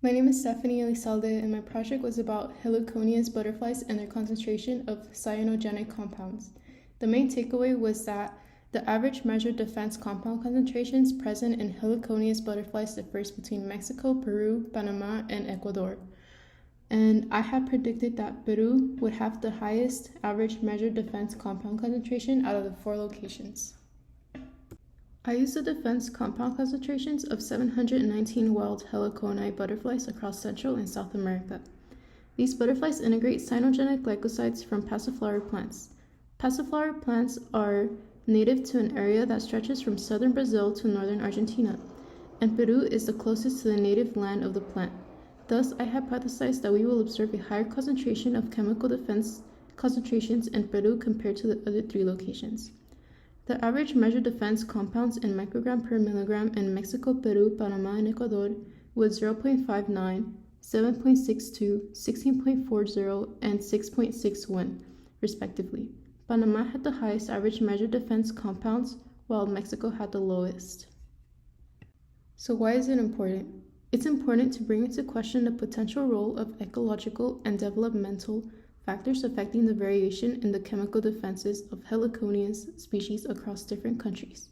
My name is Stephanie Elizalde, and my project was about heliconius butterflies and their concentration of cyanogenic compounds. The main takeaway was that the average measured defense compound concentrations present in heliconius butterflies differs between Mexico, Peru, Panama, and Ecuador. And I had predicted that Peru would have the highest average measured defense compound concentration out of the 4 locations. I used the defense compound concentrations of 719 wild heliconi butterflies across Central and South America. These butterflies integrate cyanogenic glycosides from passiflower plants. Passiflower plants are native to an area that stretches from southern Brazil to northern Argentina, and Peru is the closest to the native land of the plant. Thus, I hypothesized that we will observe a higher concentration of chemical defense concentrations in Peru compared to the other 3 locations. The average measured defense compounds in microgram per milligram in Mexico, Peru, Panama, and Ecuador was 0.59, 7.62, 16.40, and 6.61, respectively. Panama had the highest average measured defense compounds, while Mexico had the lowest. So why is it important? It's important to bring into question the potential role of ecological and developmental factors affecting the variation in the chemical defenses of heliconius species across different countries,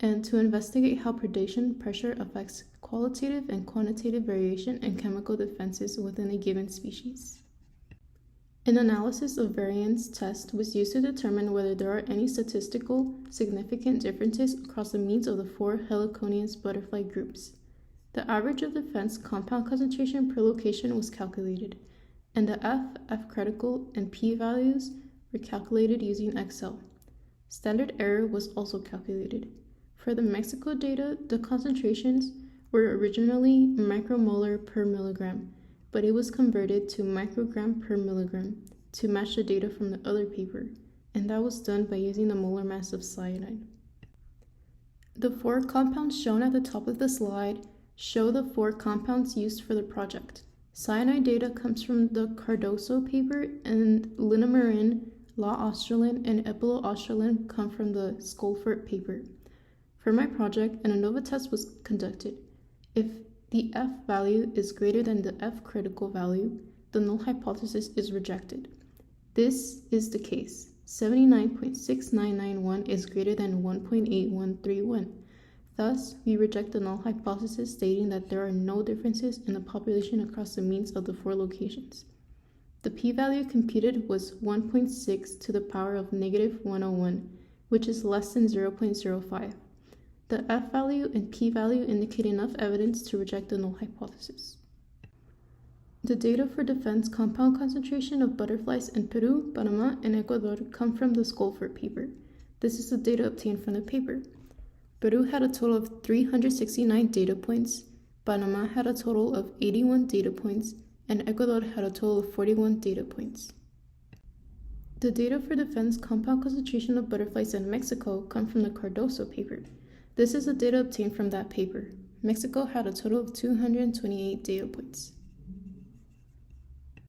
and to investigate how predation pressure affects qualitative and quantitative variation in chemical defenses within a given species. An analysis of variance test was used to determine whether there are any statistical significant differences across the means of the 4 heliconius butterfly groups. The average of defense compound concentration per location was calculated, and the F critical, and P values were calculated using Excel. Standard error was also calculated. For the Mexico data, the concentrations were originally micromolar per milligram, but it was converted to microgram per milligram to match the data from the other paper, and that was done by using the molar mass of cyanide. The 4 compounds shown at the top of the slide show the 4 compounds used for the project. Cyanide data comes from the Cardoso paper, and linamarin, law australin, and epilo-australin come from the Scolfort paper. For my project, an ANOVA test was conducted. If the F value is greater than the F critical value, the null hypothesis is rejected. This is the case. 79.6991 is greater than 1.8131. Thus, we reject the null hypothesis stating that there are no differences in the population across the means of the 4 locations. The p-value computed was 1.6 to the power of -101, which is less than 0.05. The F value and p-value indicate enough evidence to reject the null hypothesis. The data for defense compound concentration of butterflies in Peru, Panama, and Ecuador come from the Scolfort paper. This is the data obtained from the paper. Peru had a total of 369 data points, Panama had a total of 81 data points, and Ecuador had a total of 41 data points. The data for defense compound concentration of butterflies in Mexico come from the Cardoso paper. This is the data obtained from that paper. Mexico had a total of 228 data points.